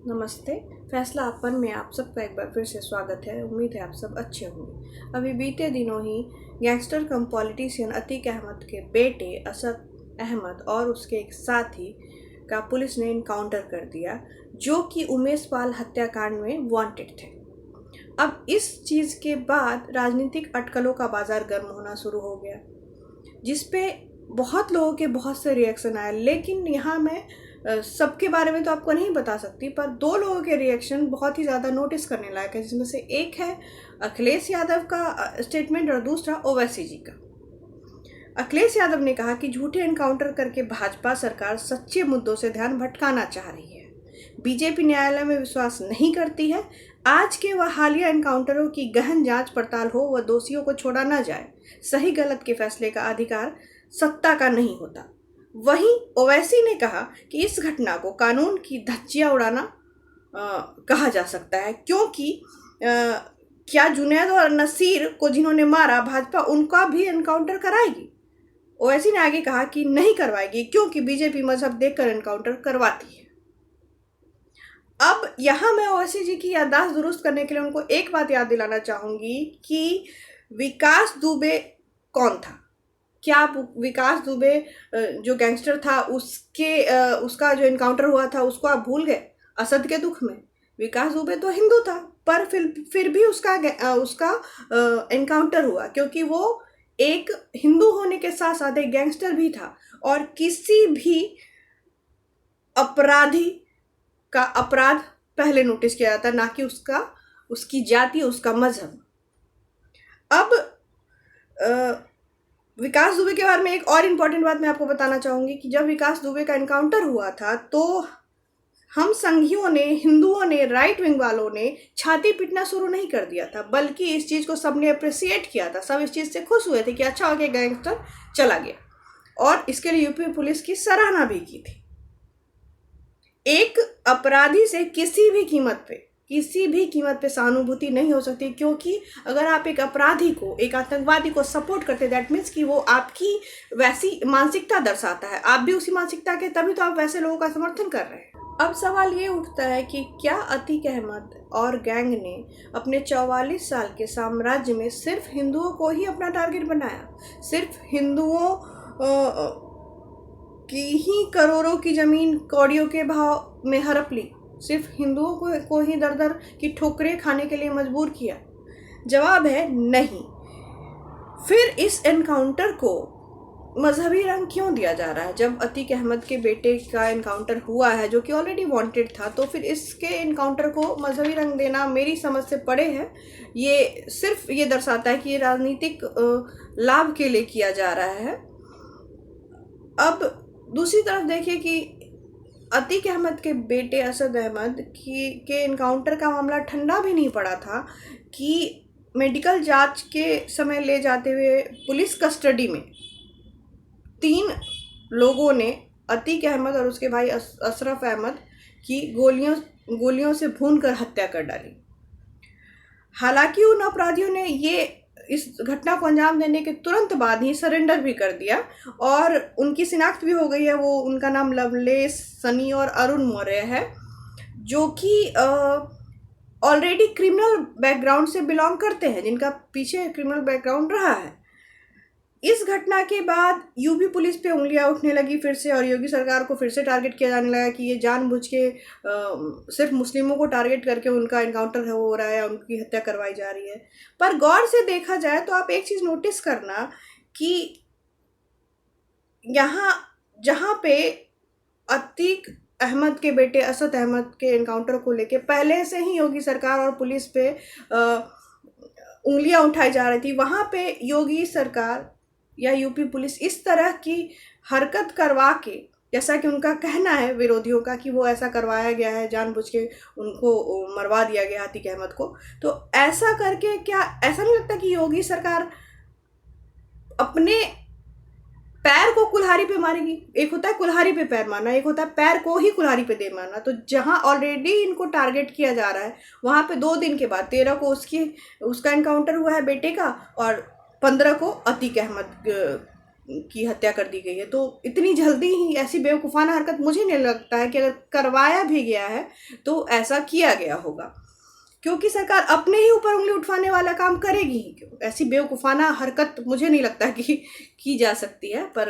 नमस्ते। फैसला अपन में आप सबका एक बार फिर से स्वागत है। उम्मीद है आप सब अच्छे होंगे। अभी बीते दिनों ही गैंगस्टर कम पॉलिटिशियन अतीक अहमद के बेटे असद अहमद और उसके एक साथी का पुलिस ने इनकाउंटर कर दिया, जो कि उमेश पाल हत्याकांड में वांटेड थे। अब इस चीज़ के बाद राजनीतिक अटकलों का बाजार गर्म होना शुरू हो गया, जिसपे बहुत लोगों के बहुत से रिएक्शन आए। लेकिन यहाँ मैं सबके बारे में तो आपको नहीं बता सकती, पर दो लोगों के रिएक्शन बहुत ही ज़्यादा नोटिस करने लायक है, जिसमें से एक है अखिलेश यादव का स्टेटमेंट और दूसरा ओवैसी जी का। अखिलेश यादव ने कहा कि झूठे एनकाउंटर करके भाजपा सरकार सच्चे मुद्दों से ध्यान भटकाना चाह रही है। बीजेपी न्यायालय में विश्वास नहीं करती है। आज के व हालिया एनकाउंटरों की गहन जांच पड़ताल हो व दोषियों को छोड़ा न जाए। सही गलत के फैसले का अधिकार सत्ता का नहीं होता। वहीं ओवैसी ने कहा कि इस घटना को कानून की धज्जियां उड़ाना कहा जा सकता है, क्योंकि क्या जुनैद और नसीर को जिन्होंने मारा भाजपा उनका भी एनकाउंटर कराएगी। ओवैसी ने आगे कहा कि नहीं करवाएगी, क्योंकि बीजेपी मजहब देखकर एनकाउंटर करवाती है। अब यहाँ मैं ओवैसी जी की याददाश्त दुरुस्त करने के लिए उनको एक बात याद दिलाना चाहूंगी कि विकास दुबे कौन था। क्या विकास दुबे जो गैंगस्टर था उसका जो इनकाउंटर हुआ था उसको आप भूल गए असद के दुख में? विकास दुबे तो हिंदू था, पर फिर भी उसका इनकाउंटर हुआ, क्योंकि वो एक हिंदू होने के साथ साथ एक गैंगस्टर भी था और किसी भी अपराधी का अपराध पहले नोटिस किया जाता, ना कि उसकी जाति, उसका मजहब। अब विकास दुबे के बारे में एक और इम्पॉर्टेंट बात मैं आपको बताना चाहूँगी कि जब विकास दुबे का एनकाउंटर हुआ था तो हम संघियों ने, हिंदुओं ने, राइट विंग वालों ने छाती पीटना शुरू नहीं कर दिया था, बल्कि इस चीज़ को सबने अप्रिसिएट किया था। सब इस चीज़ से खुश हुए थे कि अच्छा हो गया, गैंगस्टर चला गया, और इसके लिए यूपी पुलिस की सराहना भी की थी। एक अपराधी से किसी भी कीमत पे सहानुभूति नहीं हो सकती, क्योंकि अगर आप एक अपराधी को, एक आतंकवादी को सपोर्ट करते, दैट मीन्स कि वो आपकी वैसी मानसिकता दर्शाता है, आप भी उसी मानसिकता के, तभी तो आप वैसे लोगों का समर्थन कर रहे हैं। अब सवाल ये उठता है कि क्या अतीक अहमद और गैंग ने अपने 44 साल के साम्राज्य में सिर्फ हिंदुओं को ही अपना टारगेट बनाया, सिर्फ हिंदुओं की ही करोड़ों की जमीन कौड़ियों के भाव में हड़प ली, सिर्फ हिंदुओं को ही दर दर की ठोकरें खाने के लिए मजबूर किया? जवाब है नहीं। फिर इस एनकाउंटर को मजहबी रंग क्यों दिया जा रहा है? जब अतीक अहमद के बेटे का एनकाउंटर हुआ है, जो कि ऑलरेडी वांटेड था, तो फिर इसके एनकाउंटर को मजहबी रंग देना मेरी समझ से परे है। ये सिर्फ ये दर्शाता है कि ये राजनीतिक लाभ के लिए किया जा रहा है। अब दूसरी तरफ देखिए कि अतीक अहमद के बेटे असद अहमद के एनकाउंटर का मामला ठंडा भी नहीं पड़ा था कि मेडिकल जांच के समय ले जाते हुए पुलिस कस्टडी में 3 लोगों ने अतीक अहमद और उसके भाई अशरफ अहमद की गोलियों से भूनकर हत्या कर डाली। हालांकि उन अपराधियों ने इस घटना को अंजाम देने के तुरंत बाद ही सरेंडर भी कर दिया और उनकी शिनाख्त भी हो गई है। वो, उनका नाम लवलेश, सनी और अरुण मौर्य है, जो कि ऑलरेडी क्रिमिनल बैकग्राउंड से बिलोंग करते हैं, जिनका पीछे क्रिमिनल बैकग्राउंड रहा है। इस घटना के बाद यूपी पुलिस पे उंगलियां उठने लगी फिर से, और योगी सरकार को फिर से टारगेट किया जाने लगा कि ये जानबूझ के सिर्फ मुस्लिमों को टारगेट करके उनका एनकाउंटर हो रहा है, उनकी हत्या करवाई जा रही है। पर गौर से देखा जाए तो आप एक चीज़ नोटिस करना कि यहाँ जहाँ पे अतीक अहमद के बेटे असद अहमद के एनकाउंटर को लेके पहले से ही योगी सरकार और पुलिस पे उंगलियां उठाई जा रही थी, वहाँ पे योगी सरकार या यूपी पुलिस इस तरह की हरकत करवा के, जैसा कि उनका कहना है विरोधियों का कि वो ऐसा करवाया गया है, जानबूझ के उनको मरवा दिया गया अतीक अहमद को, तो ऐसा करके क्या ऐसा नहीं लगता कि योगी सरकार अपने पैर को कुल्हाड़ी पे मारेगी? एक होता है कुल्हाड़ी पे पैर मारना, एक होता है पैर को ही कुल्हाड़ी पे दे मारना। तो जहां ऑलरेडी इनको टारगेट किया जा रहा है, वहां पे 2 दिन के बाद 13 को उसका एनकाउंटर हुआ है बेटे का, और 15 को अतीक अहमद की हत्या कर दी गई है। तो इतनी जल्दी ही ऐसी बेवकूफ़ाना हरकत मुझे नहीं लगता है कि अगर करवाया भी गया है तो ऐसा किया गया होगा, क्योंकि सरकार अपने ही ऊपर उंगली उठाने वाला काम करेगी ही क्यों। ऐसी बेवकूफ़ाना हरकत मुझे नहीं लगता कि की जा सकती है। पर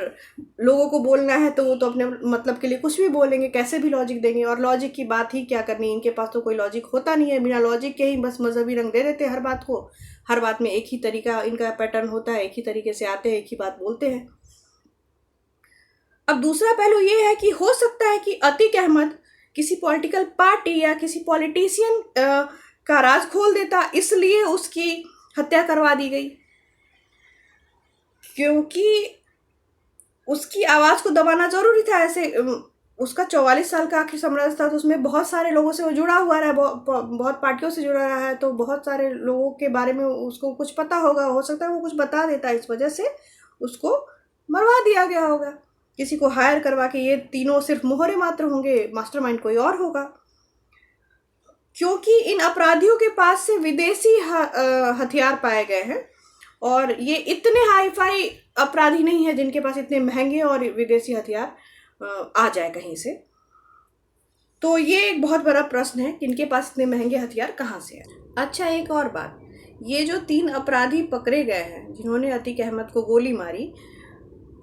लोगों को बोलना है तो वो तो अपने मतलब के लिए कुछ भी बोलेंगे, कैसे भी लॉजिक देंगे, और लॉजिक की बात ही क्या करनी, इनके पास तो कोई लॉजिक होता नहीं है। बिना लॉजिक के ही बस मजहबी रंग दे देते हैं हर बात को। हर बात में एक ही तरीका इनका पैटर्न होता है, एक ही तरीके से आते हैं, एक ही बात बोलते हैं। अब दूसरा पहलू ये है कि हो सकता है कि अतीक अहमद किसी पॉलिटिकल पार्टी या किसी पॉलिटिशियन का राज खोल देता, इसलिए उसकी हत्या करवा दी गई, क्योंकि उसकी आवाज़ को दबाना ज़रूरी था। ऐसे उसका 44 साल का आखिरी साम्राज्य था, तो उसमें बहुत सारे लोगों से वो जुड़ा हुआ रहा है, बहुत पार्टियों से जुड़ा रहा है, तो बहुत सारे लोगों के बारे में उसको कुछ पता होगा। हो सकता है वो कुछ बता देता, इस वजह से उसको मरवा दिया गया होगा। किसी को हायर करवा के, ये तीनों सिर्फ मोहरे मात्र होंगे, मास्टरमाइंड कोई और होगा। क्योंकि इन अपराधियों के पास से विदेशी हथियार पाए गए हैं, और ये इतने हाई फाई अपराधी नहीं है जिनके पास इतने महंगे और विदेशी हथियार आ जाए कहीं से। तो ये एक बहुत बड़ा प्रश्न है कि इनके पास इतने महंगे हथियार कहाँ से है। अच्छा, एक और बात, ये जो 3 अपराधी पकड़े गए हैं जिन्होंने अतीक अहमद को गोली मारी,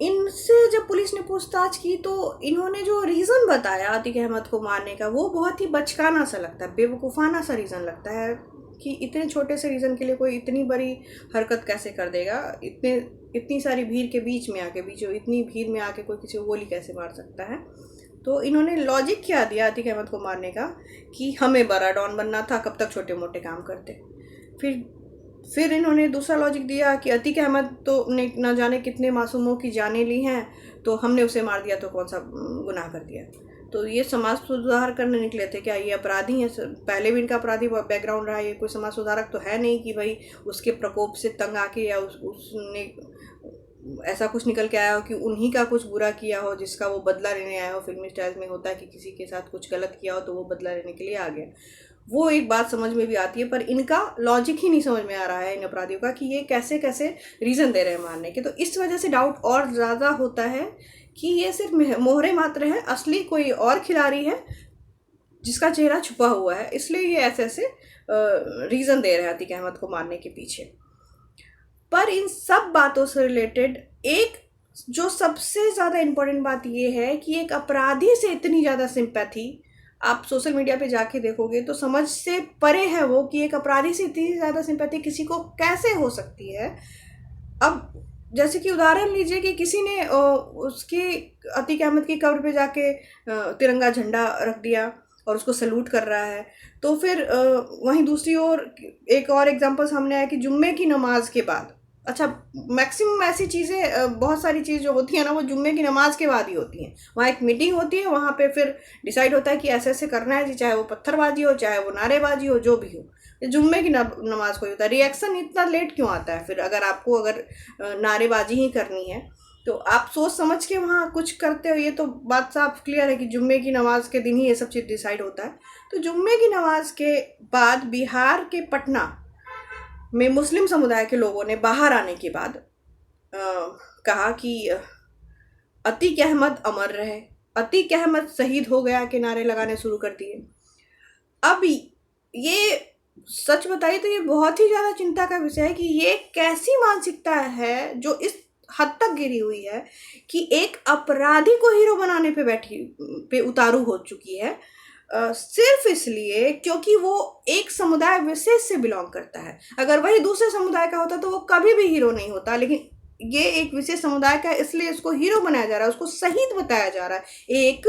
इनसे जब पुलिस ने पूछताछ की तो इन्होंने जो रीज़न बताया अतीक अहमद को मारने का, वो बहुत ही बचकाना सा लगता है, बेवकूफ़ाना सा रीज़न लगता है कि इतने छोटे से रीज़न के लिए कोई इतनी बड़ी हरकत कैसे कर देगा। इतनी सारी भीड़ के बीच में आके, इतनी भीड़ में आके कोई किसी को गोली कैसे मार सकता है। तो इन्होंने लॉजिक क्या दिया अतीक अहमद को मारने का कि हमें बड़ा डॉन बनना था, कब तक छोटे मोटे काम करते। फिर इन्होंने दूसरा लॉजिक दिया कि अतीक अहमद तो ने न जाने कितने मासूमों की जानें ली हैं, तो हमने उसे मार दिया तो कौन सा गुनाह कर दिया। तो ये समाज सुधार करने निकले थे क्या? ये अपराधी हैं, पहले भी इनका अपराधी बैकग्राउंड रहा है, ये कोई समाज सुधारक तो है नहीं कि भाई उसके प्रकोप से तंग आके या उसने ऐसा कुछ निकल के आया हो कि उन्हीं का कुछ बुरा किया हो जिसका वो बदला लेने आया हो। फिल्मी स्टाइल में होता है कि किसी के साथ कुछ गलत किया हो तो वो बदला लेने के लिए आ गया। वो एक बात समझ में भी आती है, पर इनका लॉजिक ही नहीं समझ में आ रहा है इन अपराधियों का कि ये कैसे कैसे रीज़न दे रहे हैं मारने के। तो इस वजह से डाउट और ज़्यादा होता है कि ये सिर्फ मोहरे मात्र हैं, असली कोई और खिलाड़ी है जिसका चेहरा छुपा हुआ है, इसलिए ये ऐसे ऐसे रीज़न दे रहे हैं अतीक अहमद को मारने के पीछे। पर इन सब बातों से रिलेटेड एक जो सबसे ज़्यादा इम्पोर्टेंट बात ये है कि एक अपराधी से इतनी ज़्यादा सिंपैथी आप सोशल मीडिया पे जाके देखोगे तो समझ से परे है वो कि एक अपराधी से इतनी ज़्यादा सिंपैथी किसी को कैसे हो सकती है। अब जैसे कि उदाहरण लीजिए कि किसी ने उसके अतीक अहमद की कब्र पे जाके तिरंगा झंडा रख दिया और उसको सैल्यूट कर रहा है। तो फिर वहीं दूसरी ओर एक और एग्जांपल सामने आया कि जुम्मे की नमाज के बाद, अच्छा मैक्सिमम ऐसी चीज़ें, बहुत सारी चीज़ जो होती है ना वो जुम्मे की नमाज के बाद ही होती हैं। वहाँ एक मीटिंग होती है, वहाँ पे फिर डिसाइड होता है कि ऐसे ऐसे करना है जी, चाहे वो पत्थरबाजी हो, चाहे वो नारेबाजी हो, जो भी हो। जुम्मे की नमाज को ही होता है। रिएक्शन इतना लेट क्यों आता है? फिर अगर नारेबाजी ही करनी है तो आप सोच समझ के वहाँ कुछ करते हो। ये तो बात साफ क्लियर है कि जुम्मे की नमाज के दिन ही ये सब चीज़ डिसाइड होता है। तो जुम्मे की नमाज के बाद बिहार के पटना में मुस्लिम समुदाय के लोगों ने बाहर आने के बाद कहा कि अतीक अहमद अमर रहे, अतीक अहमद शहीद हो गया के नारे लगाने शुरू कर दिए। अब ये सच बताइए तो ये बहुत ही ज़्यादा चिंता का विषय है कि ये कैसी मानसिकता है जो इस हद तक गिरी हुई है कि एक अपराधी को हीरो बनाने पे उतारू हो चुकी है, सिर्फ इसलिए क्योंकि वो एक समुदाय विशेष से बिलोंग करता है। अगर वही दूसरे समुदाय का होता तो वो कभी भी हीरो नहीं होता, लेकिन ये एक विशेष समुदाय का है इसलिए उसको हीरो बनाया जा रहा है, उसको शहीद बताया जा रहा है। एक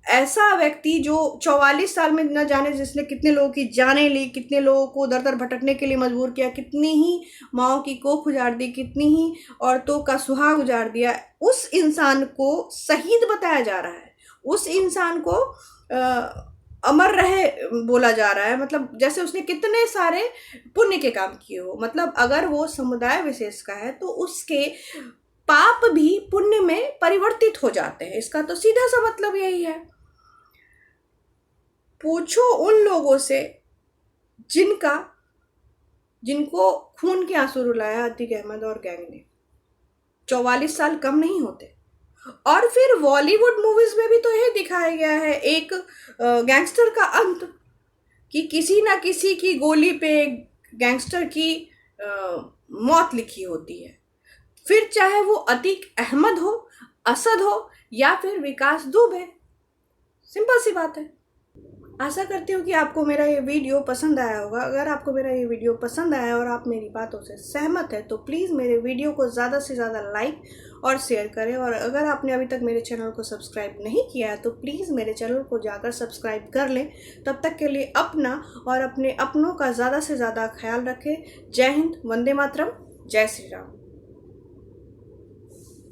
ऐसा व्यक्ति जो 44 साल में न जाने जिसने कितने लोगों की जानें ली, कितने लोगों को दर दर भटकने के लिए मजबूर किया, कितनी ही माओ की कोख उजाड़ दी, कितनी ही औरतों का सुहाग उजाड़ दिया, उस इंसान को शहीद बताया जा रहा है। उस इंसान को अमर रहे बोला जा रहा है, मतलब जैसे उसने कितने सारे पुण्य के काम किए हो। मतलब अगर वो समुदाय विशेष का है तो उसके पाप भी पुण्य में परिवर्तित हो जाते हैं। इसका तो सीधा सा मतलब यही है। पूछो उन लोगों से जिनको खून के आंसू रुलाया अतीक अहमद और गैंग ने। 44 साल कम नहीं होते। और फिर बॉलीवुड मूवीज में भी तो यही दिखाया गया है, एक गैंगस्टर का अंत, कि किसी ना किसी की गोली पे गैंगस्टर की मौत लिखी होती है। फिर चाहे वो अतीक अहमद हो, असद हो, या फिर विकास दुबे। सिंपल सी बात है। आशा करती हूँ कि आपको मेरा ये वीडियो पसंद आया होगा। अगर आपको मेरा ये वीडियो पसंद आया और आप मेरी बातों से सहमत है तो प्लीज़ मेरे वीडियो को ज़्यादा से ज़्यादा लाइक और शेयर करें। और अगर आपने अभी तक मेरे चैनल को सब्सक्राइब नहीं किया है तो प्लीज़ मेरे चैनल को जाकर सब्सक्राइब कर लें। तब तक के लिए अपना और अपने अपनों का ज़्यादा से ज़्यादा ख्याल रखें। जय हिंद, वंदे मातरम, जय श्री राम।